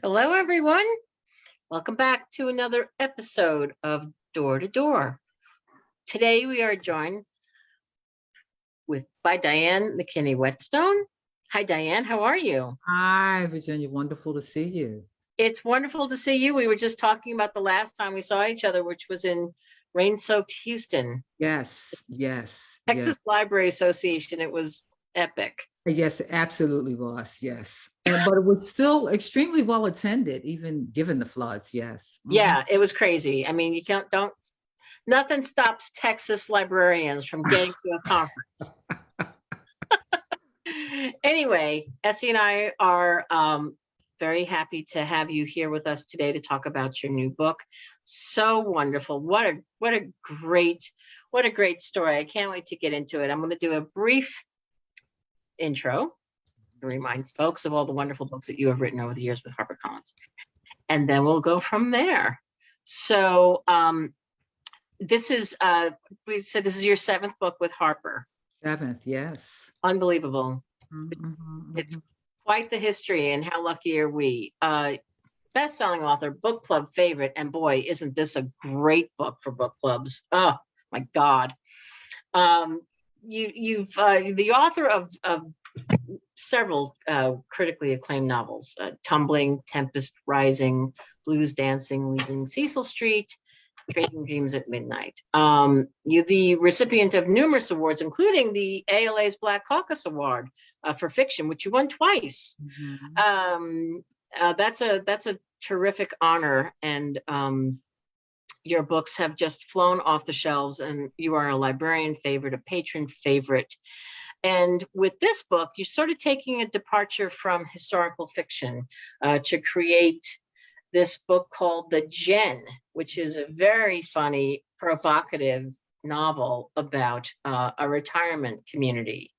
Hello, everyone. Welcome back to another episode of Door to Door. Today we are joined by Diane McKinney-Whetstone. Hi, Diane. How are you? Hi, Virginia. Wonderful to see you. It's wonderful to see you. We were just talking about the last time we saw each other, which was in rain-soaked Houston. Yes. Texas Library Association. It was epic. Yes, it absolutely was. Yes. But it was still extremely well attended, even given the floods. Yes. Yeah, it was crazy. I mean, nothing stops Texas librarians from getting to a conference. Anyway, Essie and I are very happy to have you here with us today to talk about your new book. So wonderful. What a great story. I can't wait to get into it. I'm going to do a brief intro to remind folks of all the wonderful books that you have written over the years with HarperCollins. And then we'll go from there. So this is we said this is your 7th book with Harper. 7th, yes. Unbelievable. It's quite the history, and how lucky are we? Best-selling author, book club favorite, and boy, isn't this a great book for book clubs? Oh my God! You've the author of several critically acclaimed novels: Tumbling, Tempest Rising, Blues Dancing, Leaving Cecil Street, Trading Dreams at Midnight. You're the recipient of numerous awards, including the ALA's Black Caucus Award for fiction, which you won twice. That's a terrific honor, and your books have just flown off the shelves, and you are a librarian favorite, a patron favorite. And with this book, you're sort of taking a departure from historical fiction to create this book called The Gen, which is a very funny, provocative novel about a retirement community.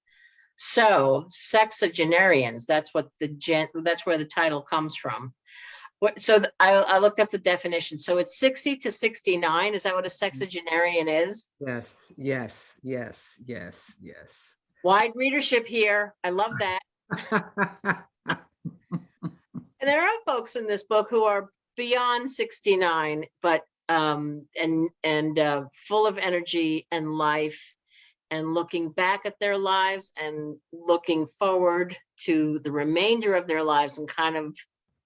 So, Sexagenarians, that's where the title comes from. I looked up the definition. So it's 60 to 69. Is that what a sexagenarian is? Yes. Wide readership here. I love that. And there are folks in this book who are beyond 69, but full of energy and life, and looking back at their lives and looking forward to the remainder of their lives, and kind of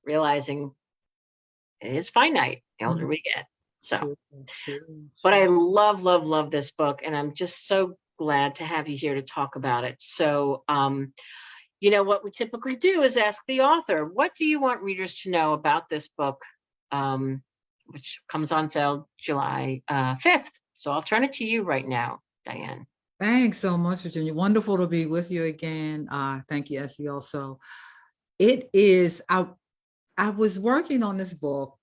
realizing it is finite the older we get. So, but I love this book, and I'm just so glad to have you here to talk about it. So, what we typically do is ask the author, what do you want readers to know about this book, which comes on sale July 5th. So I'll turn it to you right now, Diane. Thanks so much, Virginia. Wonderful to be with you again. Thank you, Essie, also. It is, I was working on this book,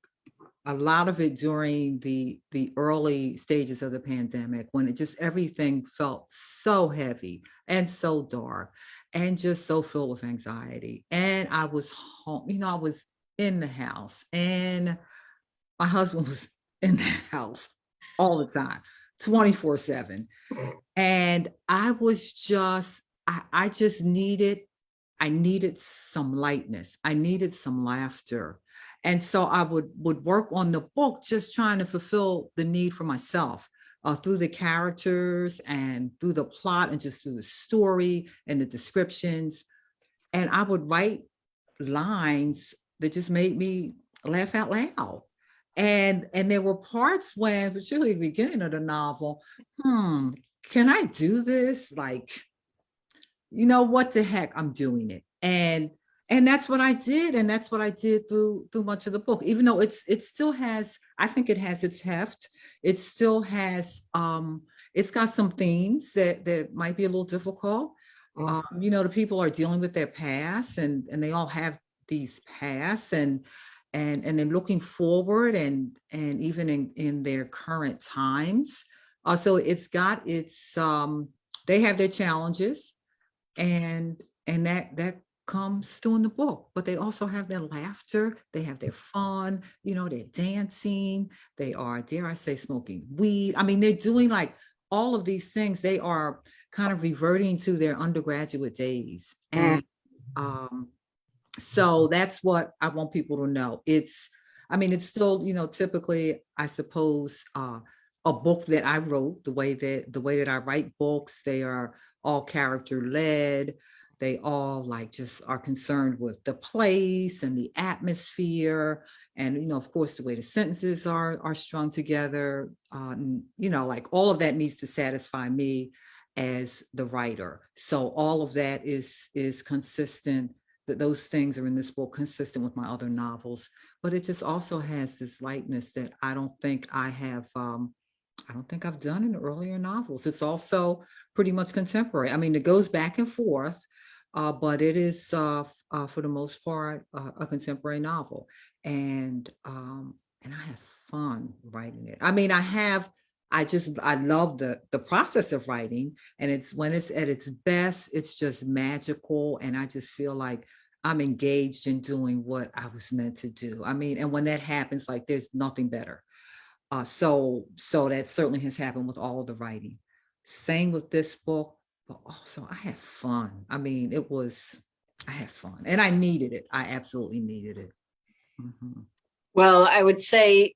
a lot of it during the early stages of the pandemic, when everything felt so heavy and so dark and just so filled with anxiety. And I was home, I was in the house, and my husband was in the house all the time, 24/7. And I was just, I needed some lightness. I needed some laughter. And so I would work on the book, just trying to fulfill the need for myself through the characters and through the plot and just through the story and the descriptions. And I would write lines that just made me laugh out loud. And there were parts when, particularly at the beginning of the novel, can I do this? Like, what the heck, I'm doing it. And that's what I did. And that's what I did through much of the book, even though it still has, I think it has its heft. It still has, it's got some themes that might be a little difficult. The people are dealing with their past, and they all have these pasts, and then looking forward and even in their current times. So it's got its, they have their challenges, and that comes through in the book, but they also have their laughter, they have their fun, they're dancing, they are, dare I say, smoking weed. I mean, they're doing like all of these things. They are kind of reverting to their undergraduate days. And So that's what I want people to know. I mean, it's still, typically, I suppose, a book that I wrote, the way that I write books, they are all character led. They all like just are concerned with the place and the atmosphere. And, of course, the way the sentences are strung together, like all of that needs to satisfy me as the writer. So all of that is consistent, that those things are in this book consistent with my other novels, but it just also has this lightness that I don't think I've done in earlier novels. It's also pretty much contemporary. I mean, it goes back and forth, but it is for the most part a contemporary novel, and I have fun writing it. I mean, I love the process of writing, and it's when it's at its best, it's just magical, and I just feel like I'm engaged in doing what I was meant to do. I mean, and when that happens, like there's nothing better. So that certainly has happened with all of the writing. Same with this book, but also I had fun. I mean, I had fun, and I needed it. I absolutely needed it. Mhm. Well, I would say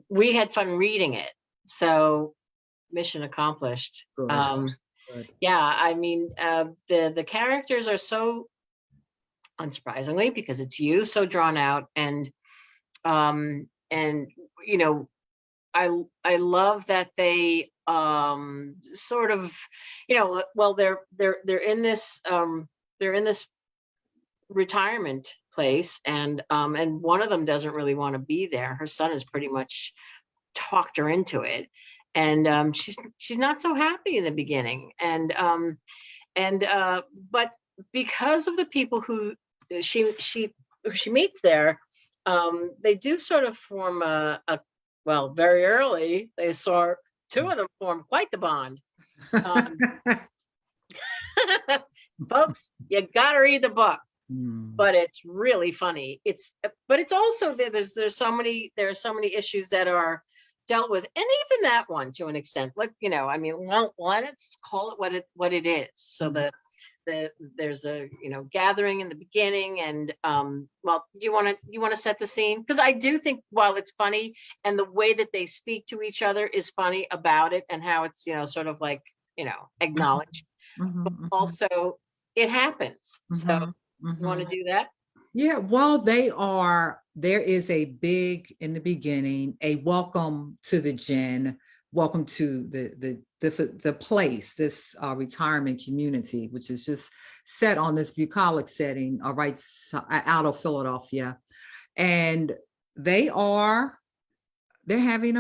we had fun reading it. So mission accomplished. Good, good. Yeah, I mean, the characters are so, unsurprisingly, because it's you, so drawn out, and you know, I love that they sort of, well, they're in this retirement place, and one of them doesn't really want to be there. Her son has pretty much talked her into it, and she's not so happy in the beginning, and but because of the people who she meets there, they do sort of form well, very early they saw two of them form quite the bond. um, Folks, you gotta read the book, Mm. but it's really funny. But it's also there's there are so many issues that are dealt with, and even that one to an extent, like, I mean, well, let's call it what it is. So there's a gathering in the beginning, and well, you want to set the scene, because I do think, while it's funny, and the way that they speak to each other is funny about it, and how it's sort of like acknowledged, but Mhm, mhm, also it happens. So mhm, you want to mhm. do that? Yeah, well, there is a big, in the beginning, a welcome to the gin, welcome to the place, this retirement community, which is just set on this bucolic setting, out of Philadelphia. And they are, they're having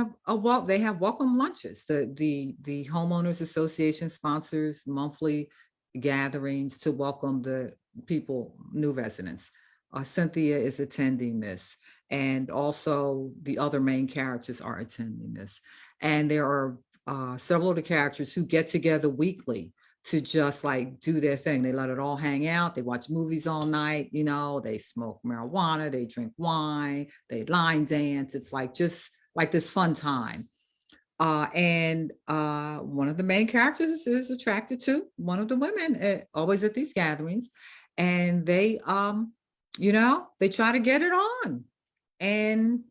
they have welcome lunches. The homeowners association sponsors monthly gatherings to welcome the people, new residents. Cynthia is attending this, and also the other main characters are attending this. And there are several of the characters who get together weekly to just like do their thing. They let it all hang out. They watch movies all night. They smoke marijuana. They drink wine. They line dance. It's like just like this fun time. And one of the main characters is attracted to one of the women always at these gatherings, and they try to get it on, and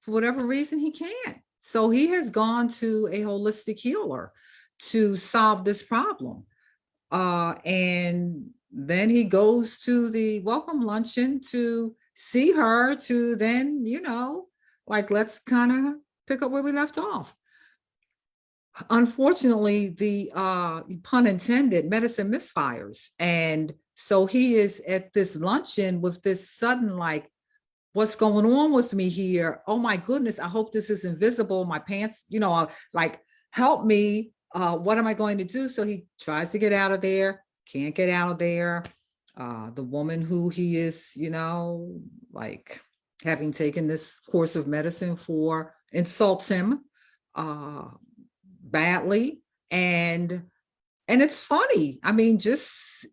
for whatever reason he can't. So he has gone to a holistic healer to solve this problem. And then he goes to the welcome luncheon to see her, to then, like, let's kind of pick up where we left off. Unfortunately, the pun intended, medicine misfires. And so he is at this luncheon with this sudden, like, what's going on with me here? Oh my goodness, I hope this is invisible. My pants, like, help me. What am I going to do? So he tries to get out of there, can't get out of there. The woman who he is, like, having taken this course of medicine for, insults him badly. And it's funny. I mean, just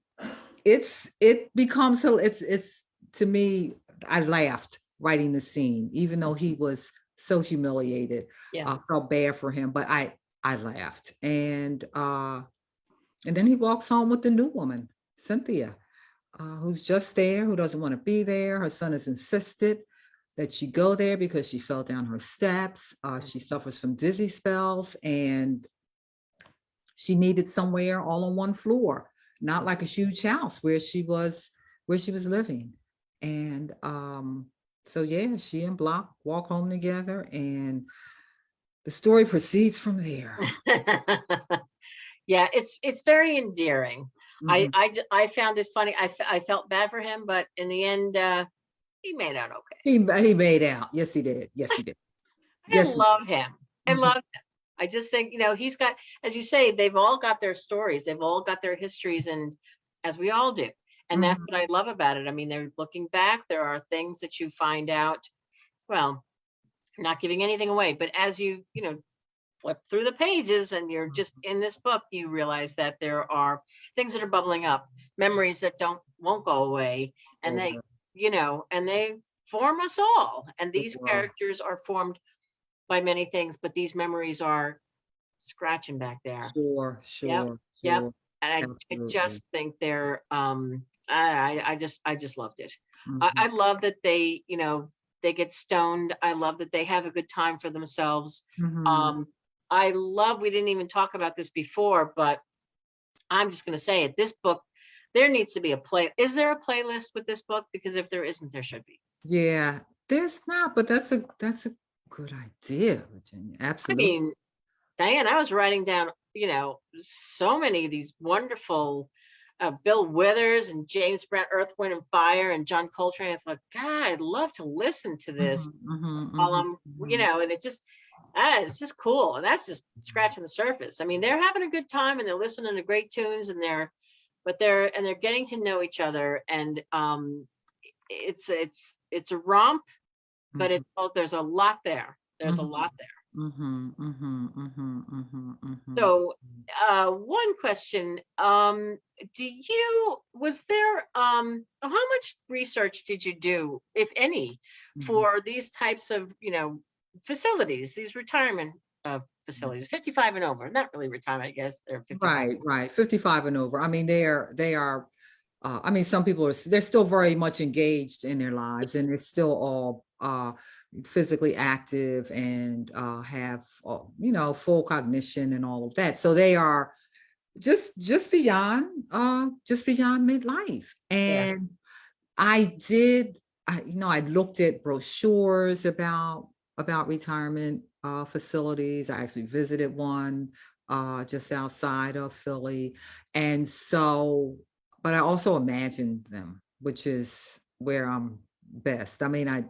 it becomes, it's to me, I laughed writing the scene, even though he was so humiliated. Yeah. I felt bad for him, but I laughed. And then he walks home with the new woman, Cynthia. who's just there, who doesn't want to be there. Her son has insisted that she go there because she fell down her steps. She suffers from dizzy spells, and she needed somewhere all on one floor, not like a huge house where she was living. And so yeah, she and Bloc walk home together, and the story proceeds from there. Yeah, it's very endearing. Mhm. I found it funny. I felt bad for him, but in the end, he made out okay. He made out. Yes, he did. Yes, he did. I Yes. love him. I Mhm. love him. I just think, he's got, as you say, they've all got their stories, they've all got their histories, and as we all do. And that's Mhm. what I love about it. I mean, they're looking back, there are things that you find out. Well, not giving anything away, but as you flip through the pages and you're just in this book, you realize that there are things that are bubbling up, memories that won't go away, and Sure, and they form us all. And these sure, characters are formed by many things, but these memories are scratching back there. sure, Yep, sure, yep. sure. And I Absolutely. just think they're I just loved it. I Mhm. love that they get stoned. I love that they have a good time for themselves. Mhm. Um, I love, we didn't even talk about this before, but I'm just gonna say it. This book, there needs to be a play. Is there a playlist with this book? Because if there isn't, there should be. Yeah, there's not, but that's a good idea, Virginia. I Absolutely. mean, Diane, I was writing down, so many of these wonderful Bill Withers and James Brown, Earth, Wind, and Fire, and John Coltrane. I thought, God, I'd love to listen to this Mhm, mhm, while mhm, mhm. and it's just cool. And that's just scratching the surface. I mean, they're having a good time and they're listening to great tunes, and they're getting to know each other. And it's a romp, but Mhm, there's a lot there. There's a mhm, lot there. mhm, mhm, mhm, mhm, mhm. So, one question, was there, how much research did you do, if any, Mhm. for these types of, facilities, these retirement facilities, 55 and over, not really retirement, I guess they're 55. Right, right. 55 and over. I mean, they are I mean, some people they're still very much engaged in their lives, and they're still all physically active and have full cognition and all of that. So they are just beyond midlife. Yeah. And I did I looked at brochures about retirement facilities. I actually visited one just outside of Philly. And so, but I also imagined them, which is where I'm best. I mean, I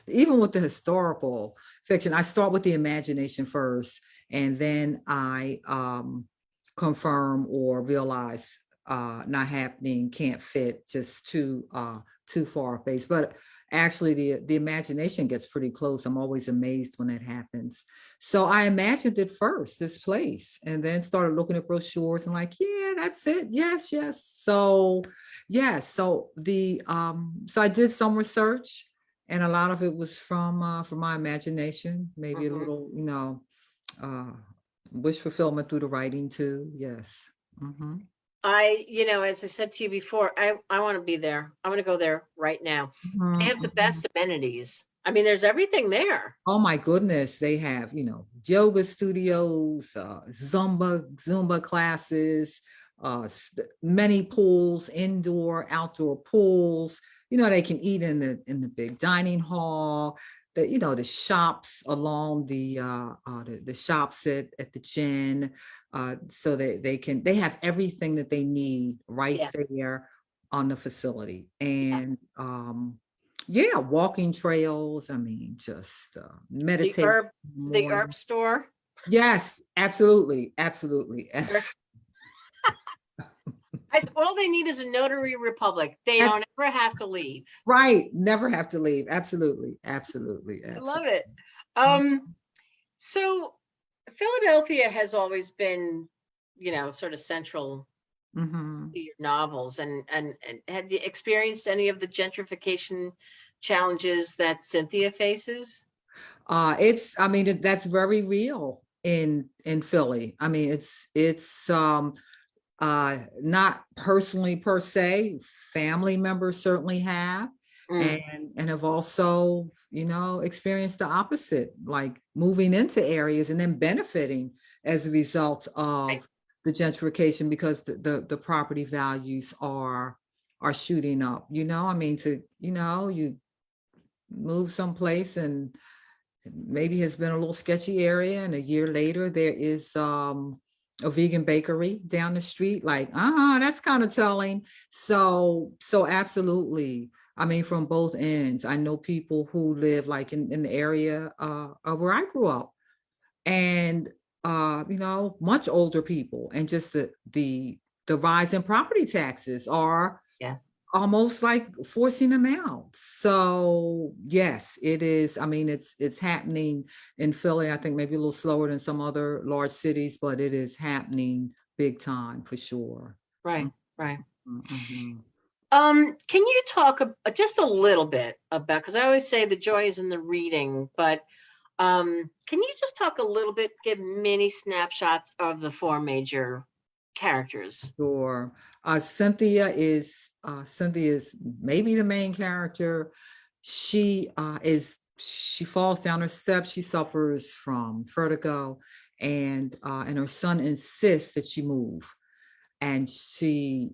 even with the historical fiction, I start with the imagination first, and then I confirm or realize not happening, can't fit, just too far base. But actually the imagination gets pretty close. I'm always amazed when that happens. So I imagined it first, this place, and then started looking at brochures and like, yeah, that's it. Yes, yes. So yes, so I did some research, and a lot of it was from my imagination, maybe a Hmm. little, uh wish fulfillment through the writing too. Yes. Hmm. As I said to you before, I want to be there. I want to go there right now. They have the best amenities. I mean, there's everything there. Oh my goodness, they have, yoga studios, Zumba classes, many pools, indoor, outdoor pools. They can eat in the big dining hall. The shops along the shops at the gin, so they have everything that they need right Yeah, there on the facility. yeah. And yeah, walking trails. I mean, just The meditate herb, the herb morning. store. Yes, absolutely, absolutely. All they need is a notary republic. They That's don't ever have to leave. right. Never have to leave. Absolutely, absolutely, I love absolutely. it. Um, so Philadelphia has always been, sort of central Mm-hmm. to your novels, and have you experienced any of the gentrification challenges that Cynthia faces? I mean, that's very real in Philly. I mean, it's Not personally per se, family members certainly have, Mm, and have also, experienced the opposite, like moving into areas and then benefiting as a result right. of the gentrification because the property values are shooting up. I mean, you move someplace and maybe has been a little sketchy area, and a year later there is a vegan bakery down the street. Like, that's kind of telling. So absolutely. I mean, from both ends. I know people who live like in the area where I grew up, and much older people, and just the rise in property taxes are Yeah. almost like forcing them out. So yes, it is. I mean, it's happening in Philly. I think maybe a little slower than some other large cities, but it is happening big time for sure. Right. Right. Mhm. Can you talk just a little bit about, because I always say the joy is in the reading, but can you just talk a little bit, give mini snapshots of the four major characters? Sure. Cynthia is maybe the main character. She falls down her steps. She suffers from vertigo, and her son insists that she move, and she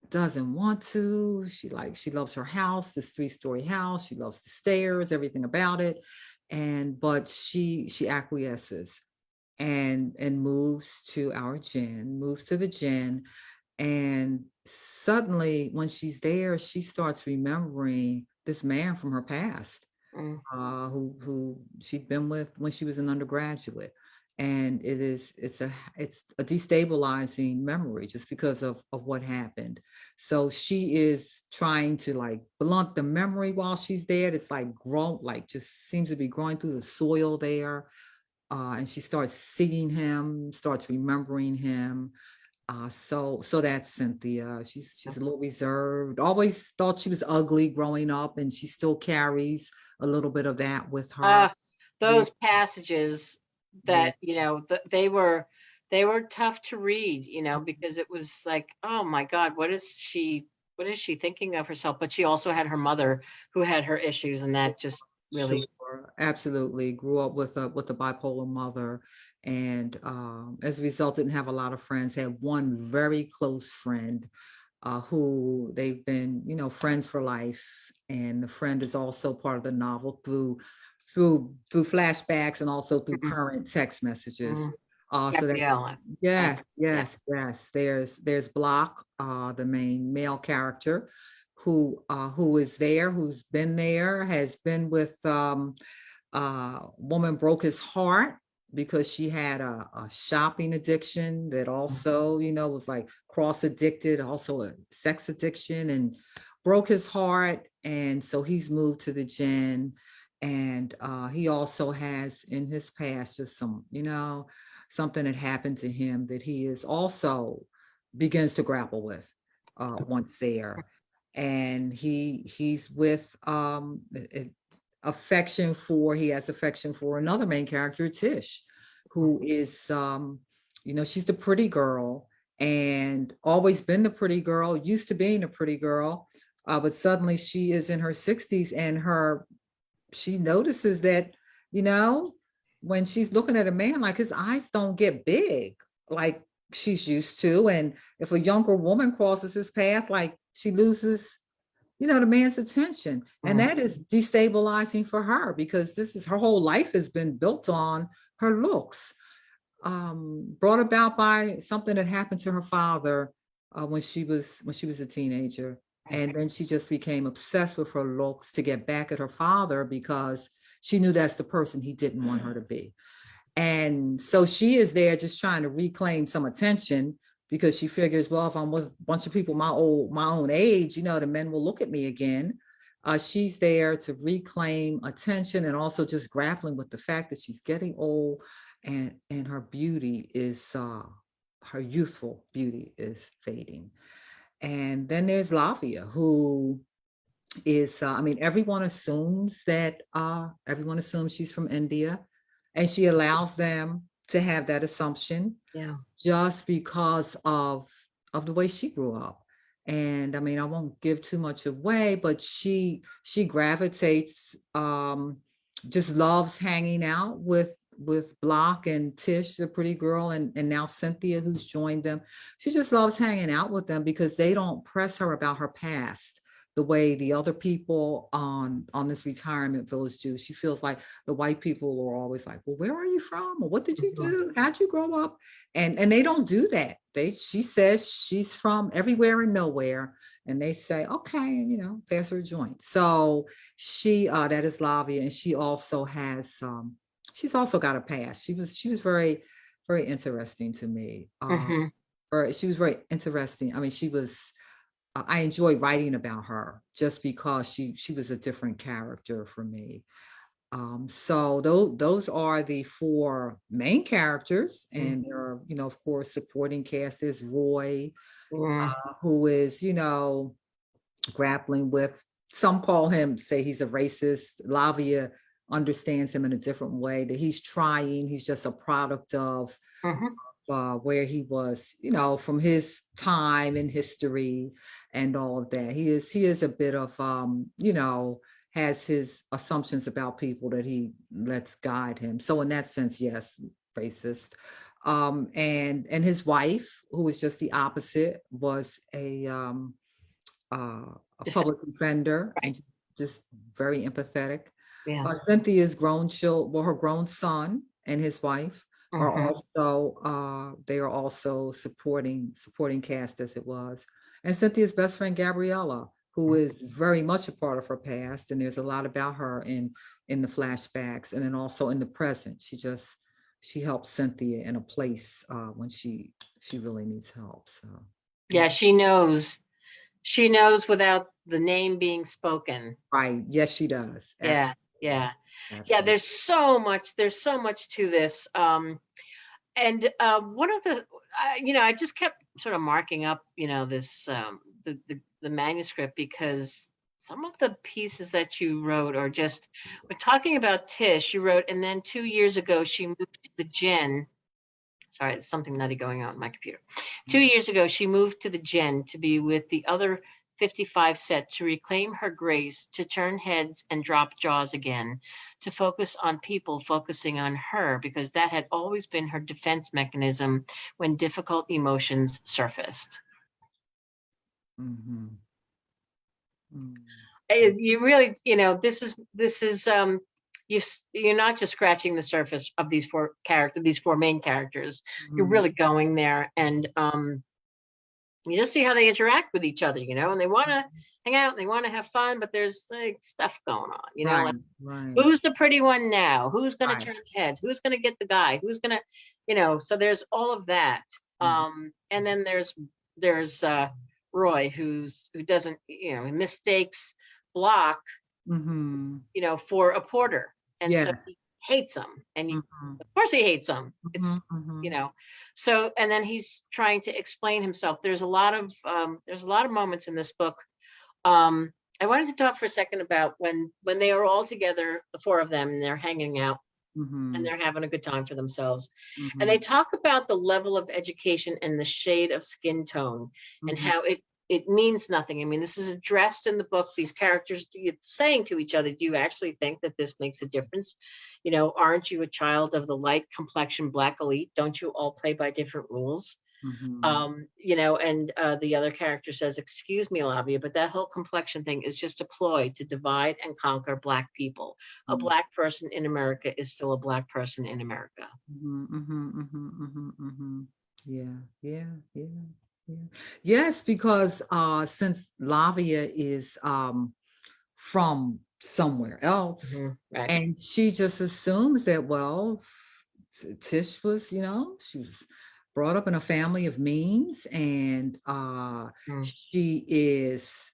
doesn't want to. She loves her house, this 3-story house. She loves the stairs, everything about it, but she acquiesces and moves to moves to the gin. And suddenly, when she's there, she starts remembering this man from her past, Mm, who she'd been with when she was an undergraduate. And it's a destabilizing memory just because of what happened. So she is trying to like blunt the memory while she's there. It's like grown, like just seems to be growing through the soil there. And she starts seeing him, starts remembering him. So that's Cynthia. She's a little reserved. Always thought she was ugly growing up, and she still carries a little bit of that with her. uh, Yeah, those passages yeah. that, they were tough to read, because it was like, oh my God, what is she thinking of herself? But she also had her mother who had her issues, and that just really, Sure, absolutely. Grew up with a bipolar mother, and as a result, didn't have a lot of friends. Had one very close friend who they've been, friends for life. And the friend is also part of the novel through flashbacks and also through mm, current text messages. mm, So that Gabrielle. yes, Yeah. yes. There's Bloc, the main male character, who is there, who's been there, has been with woman broke his heart because she had a shopping addiction that also, was like cross addicted, also a sex addiction, and broke his heart. And so he's moved to the gin. And he also has in his past just something that happened to him that he is also begins to grapple with once there. And he's with he has affection for another main character, Tish, who is she's the pretty girl, and always been the pretty girl, used to being a pretty girl, but suddenly she is in her 60s, and she notices that, you know when she's looking at a man, like his eyes don't get big like she's used to. And if a younger woman crosses his path, like she loses the man's attention. And Mm, that is destabilizing for her, because this is her whole life has been built on her looks, brought about by something that happened to her father when she was a teenager. right. And then she just became obsessed with her looks to get back at her father, because she knew that's the person he didn't want her to be. And so she is there just trying to reclaim some attention, because she figures, well, if I'm with a bunch of people my own age, the men will look at me again. She's there to reclaim attention, and also just grappling with the fact that she's getting old, and her youthful beauty is fading. And then there's Lavia, who is I mean, everyone assumes she's from India, and she allows them to have that assumption Yeah. just because of the way she grew up. And I mean, I won't give too much away, but she gravitates, just loves hanging out with Bloc and Tish, the pretty girl, and now Cynthia, who's joined them. She just loves hanging out with them because they don't press her about her past the way the other people on this retirement village do. She feels like the white people are always like, well, where are you from? Or what did you do? How'd you grow up? And they don't do that. She says she's from everywhere and nowhere. And they say, okay, you know, there's her joint. So she, that is Lavia. And she also has, she's also got a past. She was very, very interesting to me. Mm-hmm. Or she was very interesting. I mean, she was, I enjoy writing about her just because she was a different character for me. So those are the four main characters, and there are, you know, of course, supporting cast. There's Roy, who is, you know, grappling with, some call him, say he's a racist. Lavia understands him in a different way, that he's trying, he's just a product of where he was, you know, from his time in history and all of that. He is a bit of, you know, has his assumptions about people that he lets guide him. So in that sense, yes, racist. And his wife, who was just the opposite, was a public defender, and just very empathetic. Yeah. Cynthia's grown her grown son and his wife are also, they are also supporting cast as it was. And Cynthia's best friend, Gabriella, who is very much a part of her past, and there's a lot about her in the flashbacks, and then also in the present. She helps Cynthia in a place when she really needs help. So Yeah, she knows without the name being spoken. right, yes, she does. Yeah, yeah. Absolutely. Yeah, there's so much to this. And one of the, you know, I just kept sort of marking up, you know, this, the manuscript, because some of the pieces that you wrote are just, we're talking about Tish, you wrote, and then 2 years ago, she moved to the Gin. Sorry, there's something nutty going on my computer. 2 years ago, she moved to the Gin to be with the other 55 set, to reclaim her grace, to turn heads and drop jaws again, to focus on people focusing on her, because that had always been her defense mechanism when difficult emotions surfaced. You really, you know, this is you're not just scratching the surface of these four main characters. You're really going there, and you just see how they interact with each other, you know, and they want to hang out and they want to have fun, but there's like stuff going on, you know, like, who's the pretty one now? Who's going to turn heads? Who's going to get the guy? Who's going to, you know, so there's all of that. And then there's Roy, who doesn't, you know, he mistakes Bloc, you know, for a porter. And so he hates him, and of course he hates him. It's you know, so, and then he's trying to explain himself. There's a lot of moments in this book. I wanted to talk for a second about when they are all together, the four of them, and they're hanging out and they're having a good time for themselves. And they talk about the level of education and the shade of skin tone, and how it means nothing. I mean, this is addressed in the book. These characters saying to each other, do you actually think that this makes a difference? You know, aren't you a child of the light complexion black elite? Don't you all play by different rules? You know, and the other character says, excuse me, Lavia, but that whole complexion thing is just a ploy to divide and conquer Black people. A Black person in America is still a Black person in America. Yeah. Yes, because since Lavia is from somewhere else, and she just assumes that, well, Tish was, you know, she was brought up in a family of means, and she is,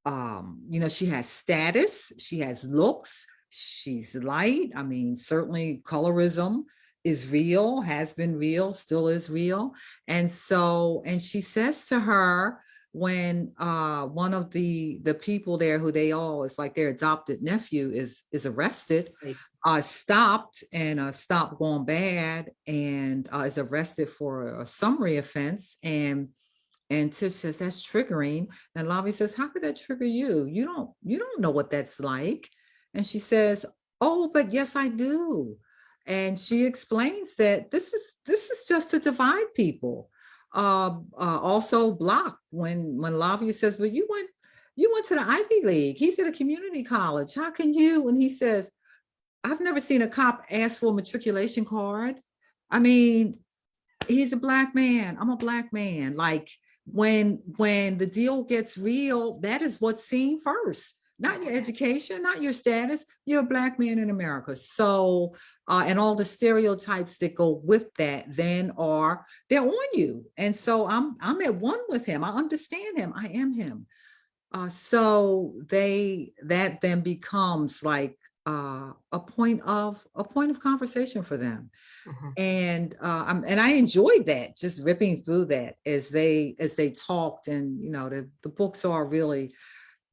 you know, she has status, she has looks, she's light. I mean, certainly colorism is real, has been real, still is real. And so, and she says to her, when one of the people there, who they all, it's like their adopted nephew, is arrested, stopped going bad, and is arrested for a summary offense, and And Tish says, that's triggering. And Lavia says, how could that trigger you? You don't know what that's like. And she says, oh, but yes, I do. And she explains that this is just to divide people. Also Block, when Lavia says, well, you went to the Ivy League. He's at a community college. How can you? And he says, I've never seen a cop ask for a matriculation card. I mean, he's a Black man. I'm a Black man. Like when the deal gets real, that is what's seen first. Not your education, not your status. You're a Black man in America. So, and all the stereotypes that go with that then they're on you. And so I'm at one with him. I understand him. I am him. So that then becomes like a point of conversation for them. And I enjoyed that, just ripping through that as they talked. And the books are really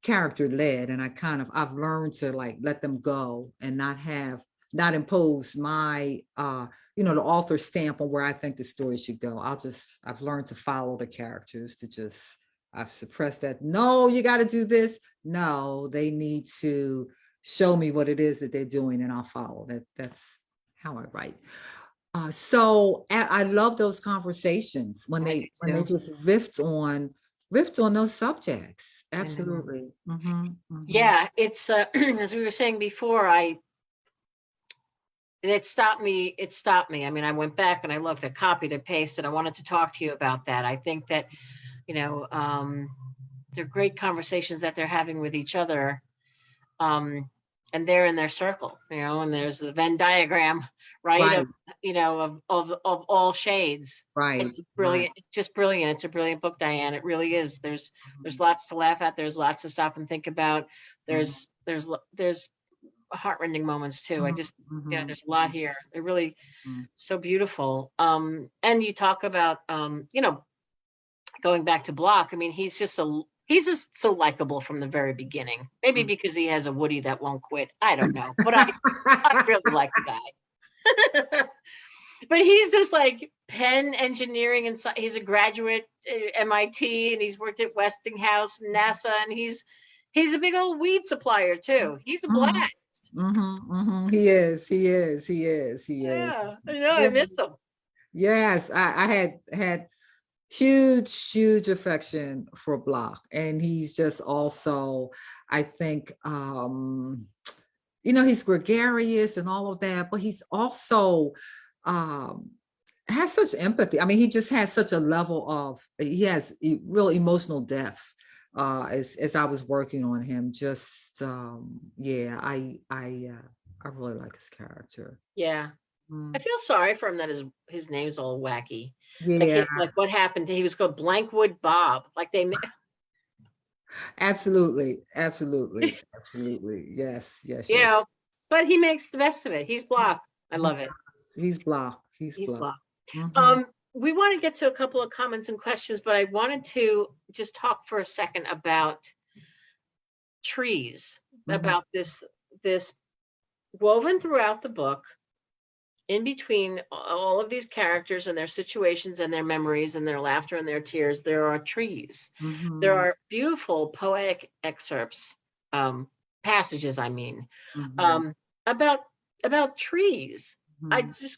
character led, and I've learned to like let them go and not impose my the author stamp on where I think the story should go. I've learned to follow the characters, I've suppressed that. No, you got to do this. No, they need to show me what it is that they're doing, and I'll follow that. That's how I write. So I love those conversations when they just riffed on those subjects. Absolutely. Yeah, it's as we were saying before, it stopped me. I mean, I went back and I looked at copied and pasted. I wanted to talk to you about that. I think that they're great conversations that they're having with each other. And they're in their circle, and there's the Venn diagram, right? Of all shades. Right. It's brilliant. Right. It's just brilliant. It's a brilliant book, Diane. It really is. There's lots to laugh at. There's lots to stop and think about. There's heartrending moments too. I just, there's a lot here. They're really so beautiful. And you talk about, going back to Block. I mean, he's just so likable from the very beginning. Maybe because he has a Woody that won't quit. I don't know, but I really like the guy. But he's this like Penn engineering, and he's a graduate at MIT, and he's worked at Westinghouse, NASA, and he's a big old weed supplier too. He's a blast. He is. Yeah, I know. I miss him. Yes, I had huge affection for Block, and he's just also, I think, he's gregarious and all of that, but he's also has such empathy. I mean, he just has such a level of, he has real emotional depth. As I was working on him, just I really like his character. Yeah. I feel sorry for him that his name's all wacky. Yeah. Like what happened to, he was called Blankwood Bob. Like they Absolutely. Yes. But he makes the best of it. He's Block. I love it. He's Block. He's Block. We want to get to a couple of comments and questions, but I wanted to just talk for a second about trees, about this woven throughout the book. In between all of these characters and their situations and their memories and their laughter and their tears, there are trees. There are beautiful poetic excerpts, passages, I mean, about trees.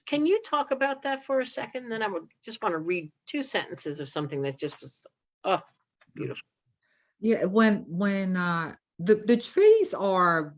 Can you talk about that for a second? And then I would just want to read 2 sentences of something that just was, beautiful. Yeah, when the trees are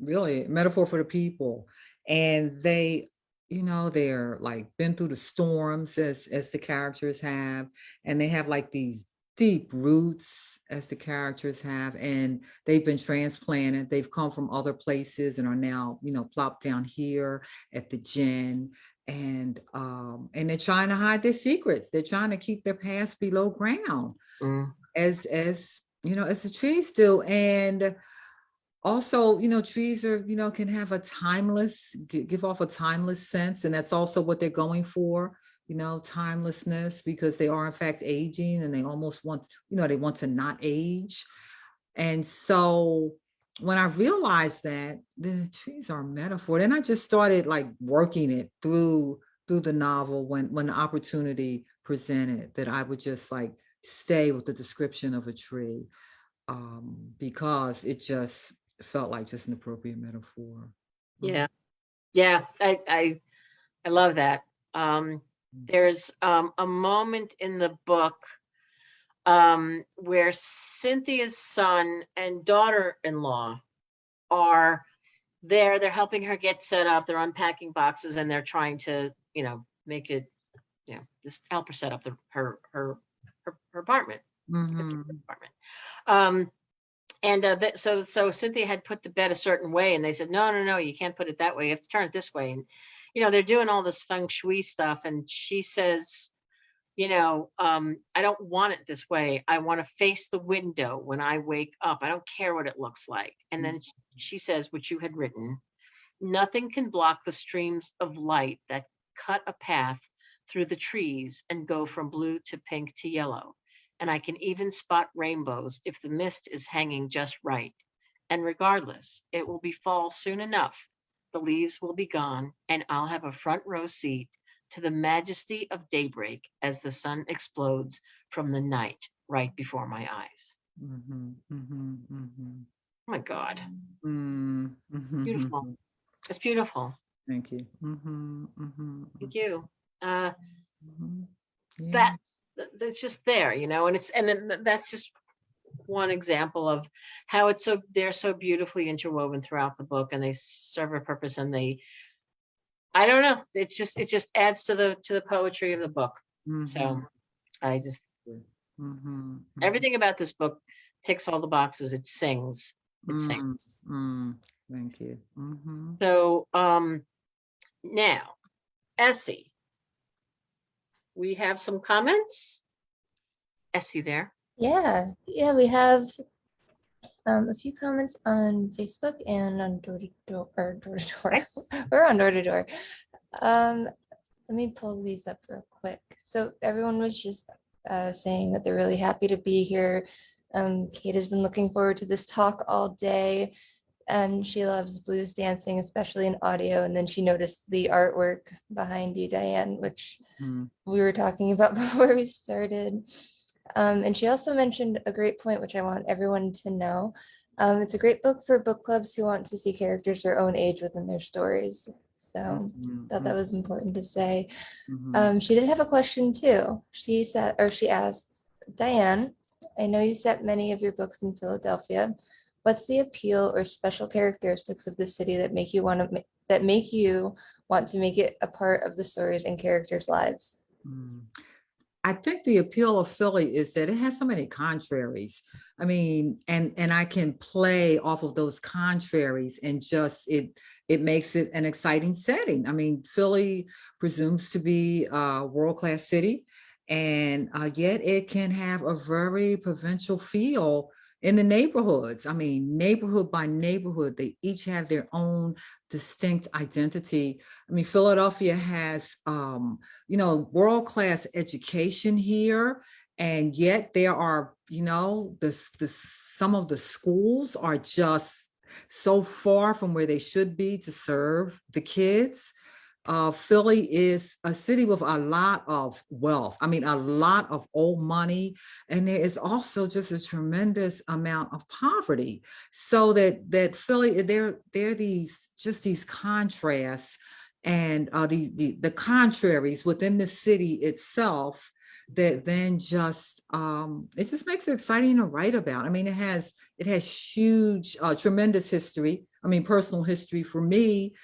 really a metaphor for the people. And they, they're like been through the storms as the characters have, and they have like these deep roots as the characters have, and they've been transplanted. They've come from other places and are now, plopped down here at the gin, and they're trying to hide their secrets. They're trying to keep their past below ground, as the trees do. And also, trees are, can have give off a timeless sense. And that's also what they're going for, timelessness, because they are in fact aging, and they almost want, they want to not age. And so when I realized that the trees are a metaphor, then I just started like working it through the novel when the opportunity presented, that I would just like stay with the description of a tree, because it just felt like just an appropriate metaphor. Yeah. Yeah. I love that. There's a moment in the book where Cynthia's son and daughter-in-law are there. They're helping her get set up. They're unpacking boxes and they're trying to, make it, just help her set up her apartment. Mhm. apartment. So Cynthia had put the bed a certain way, and they said, no, you can't put it that way. You have to turn it this way. And, they're doing all this feng shui stuff. And she says, I don't want it this way. I want to face the window when I wake up. I don't care what it looks like. And then she says, which you had written, nothing can block the streams of light that cut a path through the trees and go from blue to pink to yellow. And I can even spot rainbows if the mist is hanging just right. And regardless, it will be fall soon enough. The leaves will be gone, and I'll have a front row seat to the majesty of daybreak as the sun explodes from the night right before my eyes. Mhm. Mhm. Mhm. Oh my God. Mhm. Beautiful. Mhm. It's beautiful. Thank you. Mhm. Mhm. Thank you. Uh, Mhm. that Yeah. that's just there, and then that's just one example of how they're so beautifully interwoven throughout the book, and they serve a purpose, and I don't know, it just adds to the poetry of the book. So Mhm. I just Mhm. Mhm. everything about this book ticks all the boxes. It sings. It sings. Mm. Mm. Thank you. Mhm. So now, Essie, we have some comments. Essie there. Yeah, we have a few comments on Facebook and on door to door, or door to door. Okay. We're on door to door. Let me pull these up real quick. So everyone was just saying that they're really happy to be here. Kate has been looking forward to this talk all day, and she loves blues dancing, especially in audio. And then she noticed the artwork behind you, Diane, which Mm. we were talking about before we started. And she also mentioned a great point, which I want everyone to know. It's a great book for book clubs who want to see characters their own age within their stories. So Mhm. thought that was important to say. Mhm. She did have a question too. She asked, Diane, I know you set many of your books in Philadelphia. What's the appeal or special characteristics of the city that make you want to make it a part of the stories and characters' lives? Mm. I think the appeal of Philly is that it has so many contraries. I mean, and I can play off of those contraries, and just it makes it an exciting setting. I mean, Philly presumes to be a world-class city, and yet it can have a very provincial feel in the neighborhoods. I mean, neighborhood by neighborhood, they each have their own distinct identity. I mean, Philadelphia has world-class education here, and yet there are, some of the schools are just so far from where they should be to serve the kids. Philly is a city with a lot of wealth. I mean, a lot of old money, and there is also just a tremendous amount of poverty. So that Philly, there are these contrasts, and the contraries within the city itself, that then just it just makes it exciting to write about. I mean, it has huge, tremendous history. I mean, personal history for me,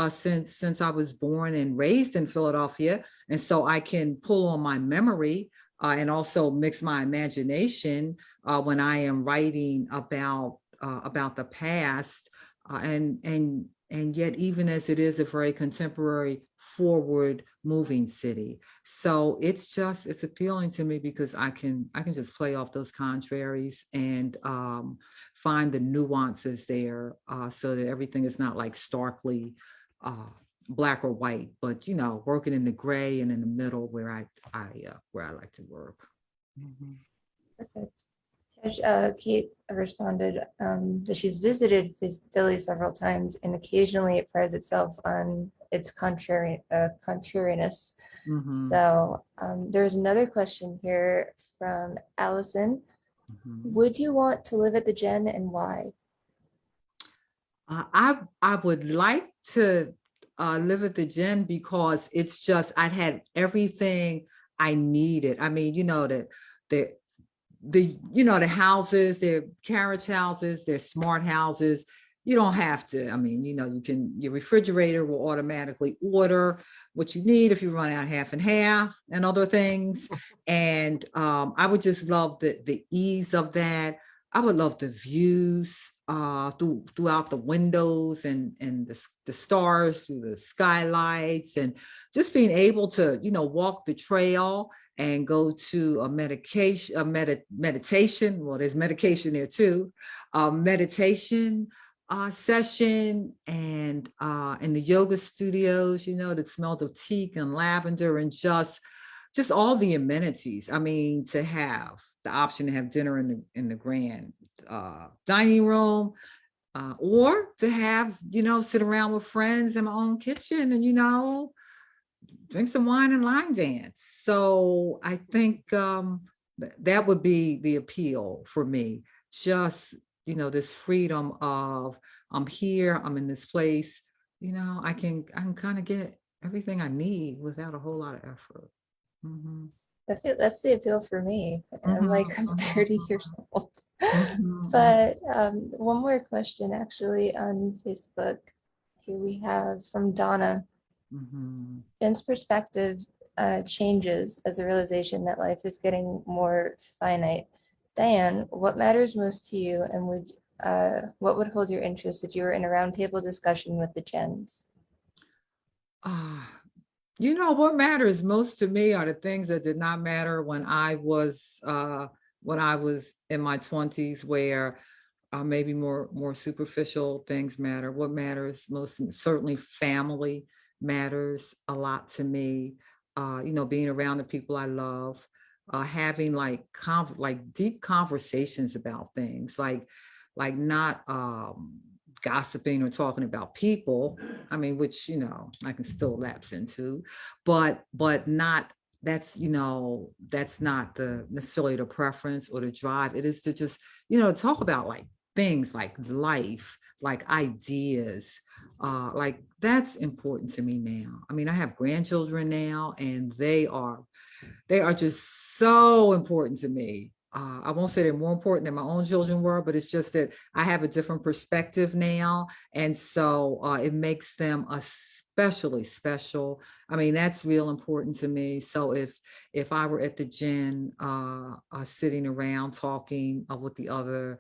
since I was born and raised in Philadelphia, and so I can pull on my memory, and also mix my imagination when I am writing about the past, and yet, even as it is a very contemporary, forward moving city. So it's appealing to me because I can just play off those contraries, and find the nuances there, so that everything is not like starkly black or white, but working in the gray and in the middle, where I like to work. Mhm. Perfect. Kate responded that she's visited Philly several times, and occasionally it prides itself on its contrariness. Mhm, So there's another question here from Allison. mhm. Would you want to live at the Gen and why? I would like to live at the Gin because it's just I'd had everything I needed. I mean, the the houses, they're carriage houses, they're smart houses. You don't have to. I mean, your refrigerator will automatically order what you need if you run out half and half and other things. And I would just love the ease of that. I would love the views throughout the windows and the stars through the skylights, and just being able to walk the trail and go to a meditation. Well, there's medication there too. Meditation session, and in the yoga studios, that smelled of teak and lavender, and just all the amenities. I mean, to have the option to have dinner in the grand dining room, or to have sit around with friends in my own kitchen and drink some wine and line dance. So I think that would be the appeal for me. Just this freedom of I'm here, I'm in this place. I can kind of get everything I need without a whole lot of effort. Mhm. That's the appeal for me. I'm like, I'm 30 years old. Mhm. But one more question actually on Facebook. Here we have from Donna. Mhm. Jen's perspective changes as a realization that life is getting more finite. Diane, what matters most to you, and what would hold your interest if you were in a roundtable discussion with the Gens? What matters most to me are the things that did not matter when I was in my 20s, where maybe more superficial things matter. What matters most, certainly family matters a lot to me. Being around the people I love, having like deep conversations about things, like not gossiping or talking about people. I mean, which I can still lapse into, but not that's not the necessarily the preference or the drive. It is to just talk about like things like life, like ideas, like that's important to me now. I mean, I have grandchildren now, and they are just so important to me. I won't say they're more important than my own children were, but it's just that I have a different perspective now. And so it makes them especially special. I mean, that's real important to me. So if I were at the Gen sitting around talking with the other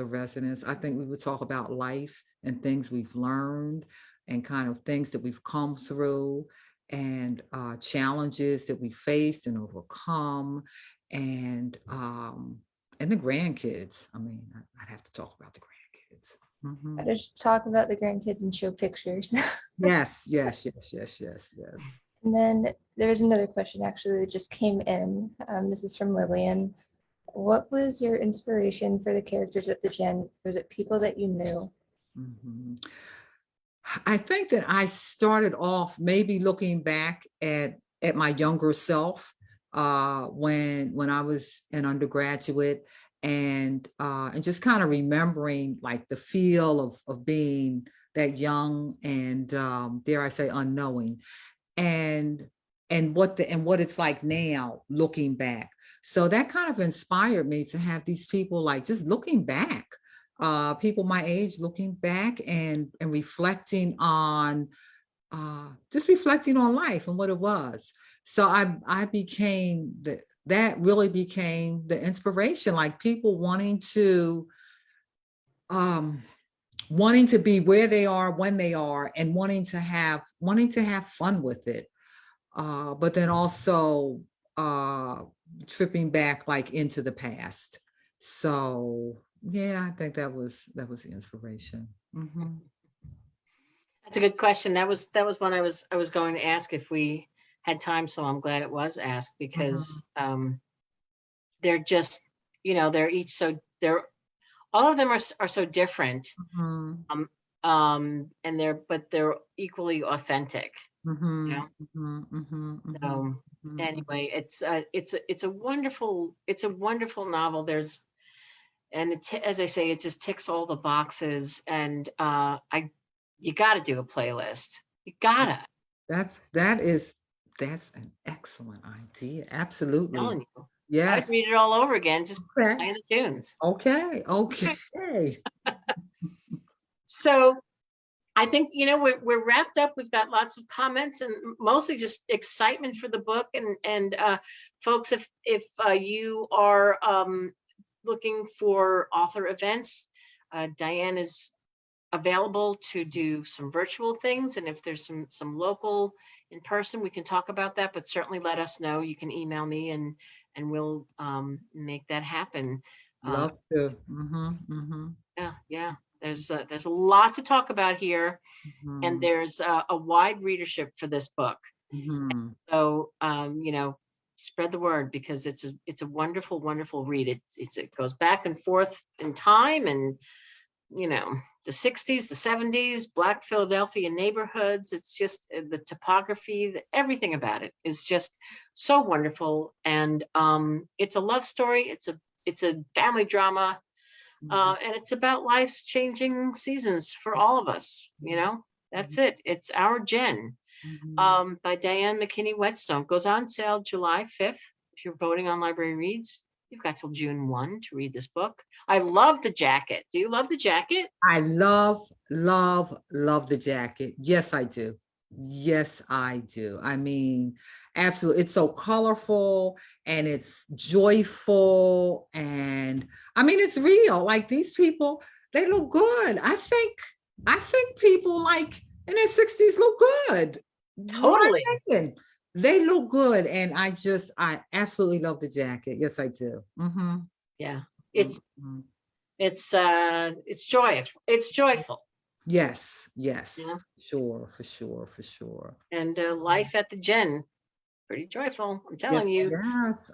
residents, I think we would talk about life and things we've learned and kind of things that we've come through, and challenges that we faced and overcome, and the grandkids. I mean, I'd have to talk about the grandkids. Mhm. I just talk about the grandkids and show pictures. Yes. And then there's another question actually that just came in. This is from Lillian. What was your inspiration for the characters at the Gen? Was it people that you knew? Mhm. I think that I started off maybe looking back at my younger self when I was an undergraduate, and just kind of remembering like the feel of being that young and dare I say unknowing, and what it's like now looking back. So that kind of inspired me to have these people like just looking back, people my age looking back and reflecting on just reflecting on life and what it was. So I became that really became the inspiration, like people wanting to be where they are when they are, and wanting to have fun with it, but then also tripping back like into the past. So yeah, I think that was the inspiration. Mm-hmm. That's a good question. That was one I was going to ask if we had time. So I'm glad it was asked, because they're just, they're each all of them are so different. Mm-hmm. and they're equally authentic. Mhm, Yeah. mhm, mhm, mhm, So mhm. anyway, it's a wonderful novel. And as I say, it just ticks all the boxes. And you got to do a playlist. You gotta. That's an excellent idea. I'm Absolutely. telling you, I'd Yes. read it all over again, just Okay. playing the tunes. Okay. Okay. So I think, we're wrapped up. We've got lots of comments and mostly just excitement for the book. And folks, if you are looking for author events, Diane is available to do some virtual things. And if there's some local in person, we can talk about that, but certainly let us know. You can email me and we'll make that happen. Love to. Mhm, mhm, Yeah. There's a lot to talk about here, and mhm, there's a wide readership for this book. mhm. So, spread the word, because it's a wonderful, wonderful read. It goes back and forth in time, and the 60s, the 70s, Black Philadelphia neighborhoods. It's just the topography, everything about it is just so wonderful. And it's a love story. It's a family drama, Mhm, and it's about life's changing seasons for all of us. That's it. It's Our Jen, mhm. by Diane McKinney-Whetstone. Goes on sale July 5th. If you're voting on Library Reads, you've got till June 1 to read this book. I love the jacket. Do you love the jacket? I love, love, love the jacket. Yes, I do. Yes, I do. I mean, absolutely. It's so colorful and it's joyful. And I mean, it's real. Like these people, they look good. I think people like in their 60s look good. What I'm Totally. thinking. They look good. And I absolutely love the jacket. Yes, I do. Mm-hmm. Yeah. It's Mm-hmm. it's joyous. It's joyful. Yes, yes, Yeah. sure, for sure, for sure. And life at the Jen, pretty joyful. I'm Yes, telling you. yes,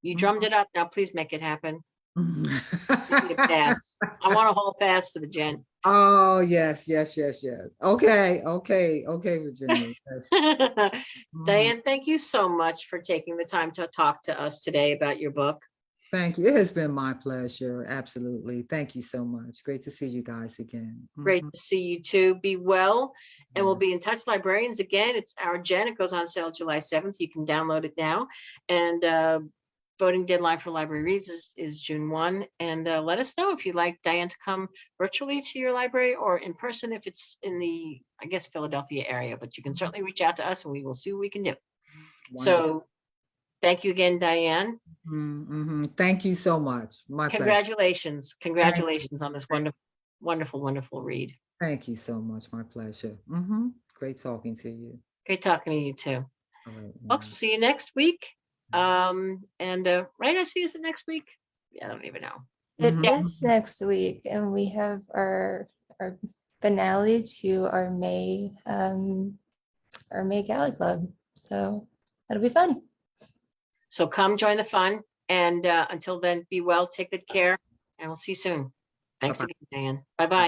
You drummed mhm. it up. Now please make it happen. Give me a pass. I want a whole pass for the Jen. Oh, yes, yes, yes, yes. Okay, okay, okay, Virginia. Yes. Mhm. Diane, thank you so much for taking the time to talk to us today about your book. Thank you. It has been my pleasure. Absolutely. Thank you so much. Great to see you guys again. Great Mhm. to see you too. Be well, and we'll Yeah. be in touch. Librarians, again, it's Our Jen. It goes on sale July 7th. You can download it now. And voting deadline for Library Reads is June 1. And let us know if you'd like Diane to come virtually to your library or in person if it's in the, I guess, Philadelphia area. But you can certainly reach out to us and we will see what we can do. Wonderful. So thank you again, Diane. Thank you so much. My pleasure. Congratulations. Thank you. Congratulations on this wonderful, wonderful, wonderful read. Thank you so much. My pleasure. Great talking to you. Great talking to you too. All right. Folks, Now. we'll see you next week. And right, I see is it next week? Yeah, I don't even know. It Yeah. is next week, and we have our finale to our May Gala Club. So that'll be fun. So come join the fun. And until then, be well, take good care, and we'll see you soon. Thanks Bye-bye. again, Diane. Bye-bye.